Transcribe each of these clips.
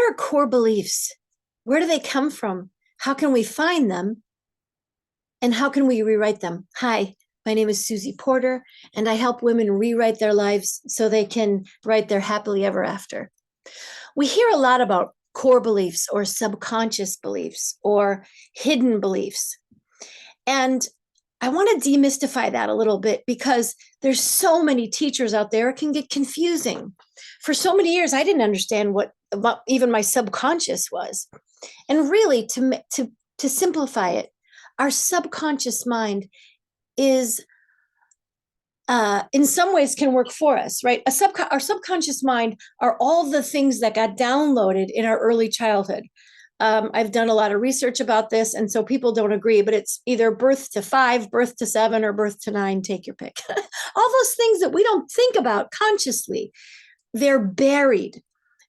are core beliefs? Where do they come from? How can we find them? And how can we rewrite them? Hi, my name is Susie Porter, and I help women rewrite their lives so they can write their happily ever after. We hear a lot about core beliefs or subconscious beliefs or hidden beliefs. And I want to demystify that a little bit because there's so many teachers out there, it can get confusing. For so many years, I didn't understand what even my subconscious was. And really, to simplify it, our subconscious mind is in some ways can work for us, right? Our subconscious mind are all the things that got downloaded in our early childhood. I've done a lot of research about this, and so people don't agree, but it's either birth to 5, birth to 7, or birth to 9, take your pick. All those things that we don't think about consciously, they're buried.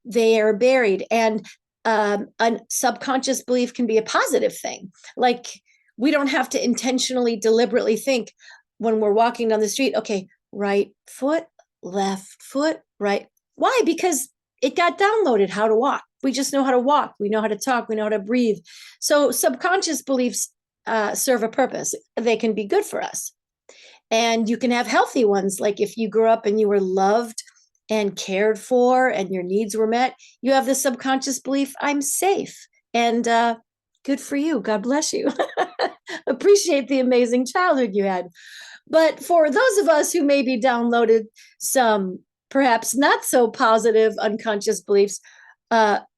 They are buried. And a subconscious belief can be a positive thing. Like we don't have to intentionally, deliberately think when we're walking down the street, okay, right foot, left foot, right. Why? Because it got downloaded how to walk. We just know how to walk. We know how to talk. We know how to breathe. So subconscious beliefs serve a purpose. They can be good for us. And you can have healthy ones. Like if you grew up and you were loved and cared for and your needs were met, you have the subconscious belief, I'm safe. And good for you. God bless you. Appreciate the amazing childhood you had. But for those of us who maybe downloaded some perhaps not so positive unconscious beliefs,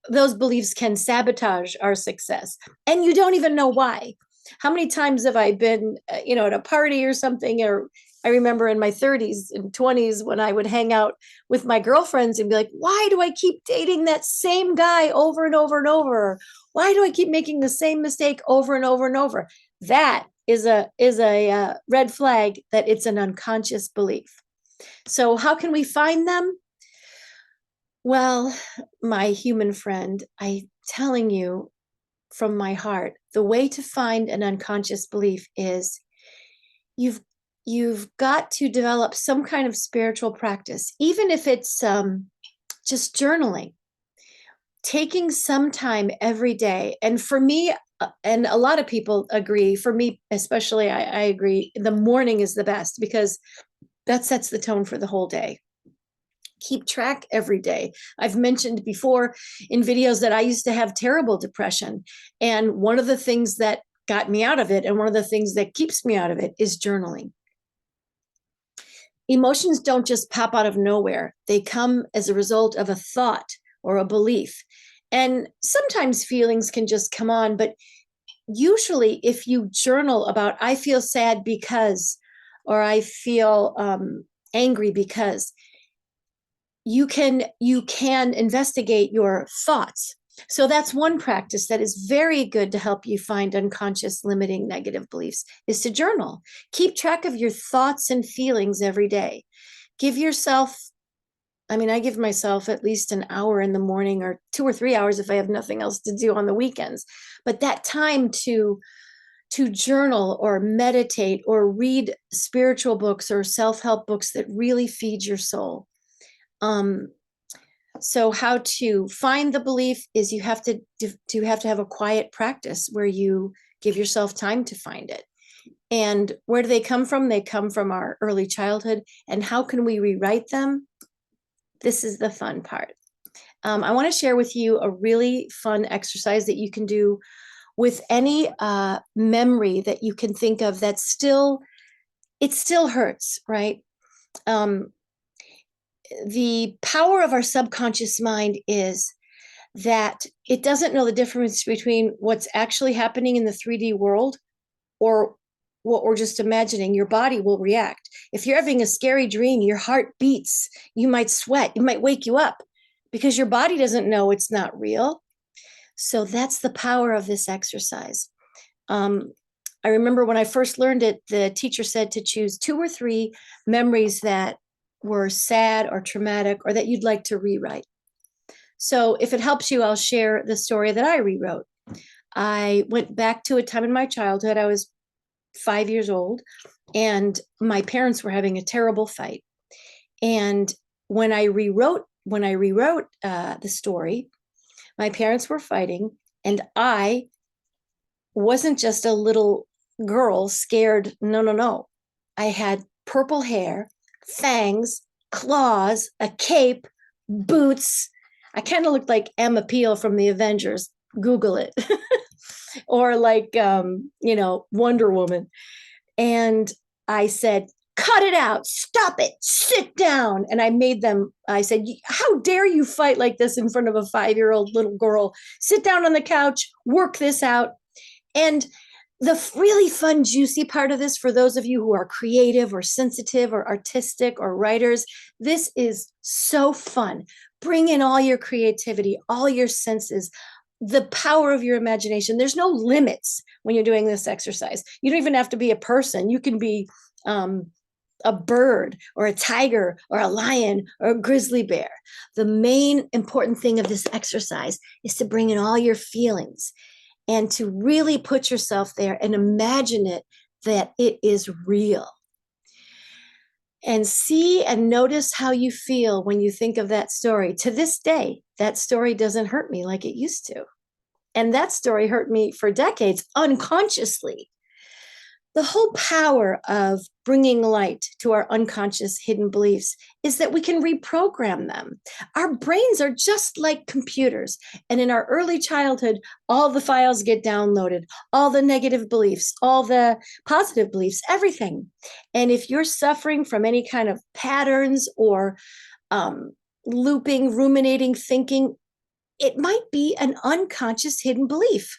those beliefs can sabotage our success. And you don't even know why. How many times have I been, at a party or something, or I remember in my 30s and 20s when I would hang out with my girlfriends and be like, why do I keep dating that same guy over and over and over? Why do I keep making the same mistake over and over and over? That is a red flag that it's an unconscious belief. So how can we find them? Well, my human friend, I'm telling you from my heart, the way to find an unconscious belief is you've got to develop some kind of spiritual practice, even if it's just journaling, taking some time every day. And for me, and a lot of people agree, for me especially, I agree, the morning is the best because that sets the tone for the whole day. Keep track every day. I've mentioned before in videos that I used to have terrible depression. And one of the things that got me out of it, and one of the things that keeps me out of it, is journaling. Emotions don't just pop out of nowhere. They come as a result of a thought or a belief. And sometimes feelings can just come on, but usually if you journal about, I feel sad because, or I feel angry because, you can investigate your thoughts. So that's one practice that is very good to help you find unconscious limiting negative beliefs, is to journal. Keep track of your thoughts and feelings every day. Give yourself, I give myself at least an hour in the morning, or 2 or 3 hours if I have nothing else to do on the weekends. But that time to journal or meditate or read spiritual books or self-help books that really feed your soul. So how to find the belief is you have to have a quiet practice where you give yourself time to find it. And where do they come from? They come from our early childhood. And how can we rewrite them? This is the fun part. I want to share with you a really fun exercise that you can do with any memory that you can think of that it still hurts, right? The power of our subconscious mind is that it doesn't know the difference between what's actually happening in the 3D world or what we're just imagining. Your body will react. If you're having a scary dream, your heart beats, you might sweat, it might wake you up because your body doesn't know it's not real. So that's the power of this exercise. I remember when I first learned it, the teacher said to choose 2 or 3 memories that were sad or traumatic or that you'd like to rewrite. So if it helps you, I'll share the story that I rewrote. I went back to a time in my childhood. I was 5 years old and my parents were having a terrible fight. And when I rewrote the story, My parents were fighting, and I wasn't just a little girl scared. No, no, no. I had purple hair, fangs, claws, a cape, boots. I kind of looked like Emma Peel from the Avengers. Google it. Or like, Wonder Woman. And I said, cut it out, stop it, sit down. And I said, how dare you fight like this in front of a 5-year-old little girl? Sit down on the couch, work this out. And the really fun, juicy part of this, for those of you who are creative or sensitive or artistic or writers, this is so fun. Bring in all your creativity, all your senses, the power of your imagination. There's no limits when you're doing this exercise. You don't even have to be a person. You can be a bird or a tiger or a lion or a grizzly bear. The main important thing of this exercise is to bring in all your feelings and to really put yourself there and imagine that it is real. And see and notice how you feel when you think of that story. To this day, that story doesn't hurt me like it used to. And that story hurt me for decades unconsciously. The whole power of bringing light to our unconscious hidden beliefs is that we can reprogram them. Our brains are just like computers. And in our early childhood, all the files get downloaded, all the negative beliefs, all the positive beliefs, everything. And if you're suffering from any kind of patterns or looping, ruminating thinking, it might be an unconscious hidden belief.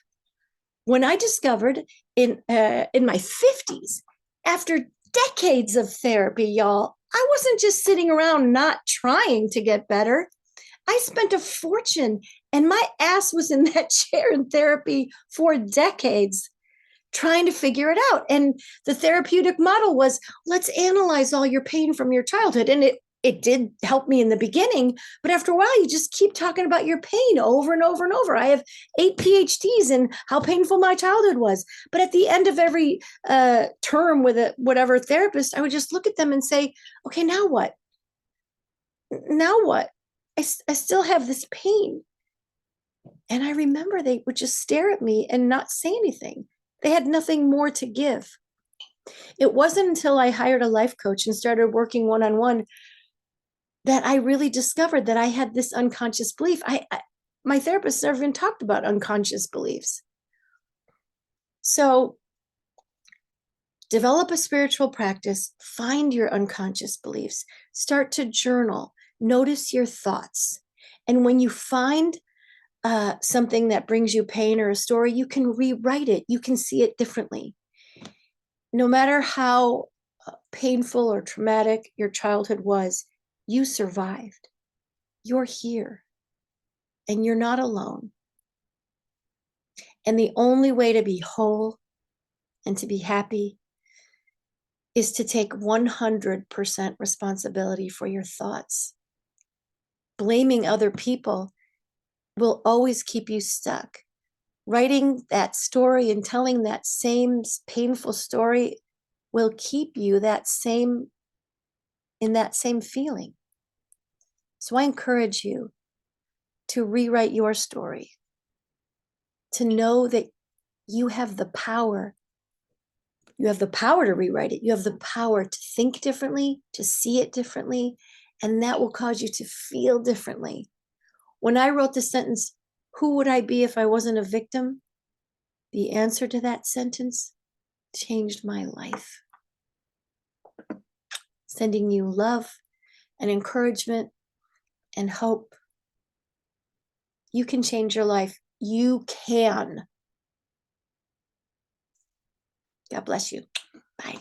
When I discovered in my 50s, after decades of therapy, y'all, I wasn't just sitting around not trying to get better. I spent a fortune and my ass was in that chair in therapy for decades trying to figure it out. And the therapeutic model was, let's analyze all your pain from your childhood. And it did help me in the beginning, but after a while, you just keep talking about your pain over and over and over. I have 8 PhDs in how painful my childhood was. But at the end of every term with whatever therapist, I would just look at them and say, okay, now what? Now what? I still have this pain. And I remember they would just stare at me and not say anything. They had nothing more to give. It wasn't until I hired a life coach and started working one-on-one that I really discovered that I had this unconscious belief. My therapist never even talked about unconscious beliefs. So develop a spiritual practice, find your unconscious beliefs, start to journal, notice your thoughts. And when you find something that brings you pain or a story, you can rewrite it. You can see it differently. No matter how painful or traumatic your childhood was, you survived. You're here. And you're not alone. And the only way to be whole and to be happy is to take 100% responsibility for your thoughts. Blaming other people will always keep you stuck. Writing that story and telling that same painful story will keep you in that same feeling. So I encourage you to rewrite your story, to know that you have the power. You have the power to rewrite it. You have the power to think differently, to see it differently, and that will cause you to feel differently. When I wrote the sentence, who would I be if I wasn't a victim? The answer to that sentence changed my life. Sending you love and encouragement and hope. You can change your life. You can. God bless you. Bye.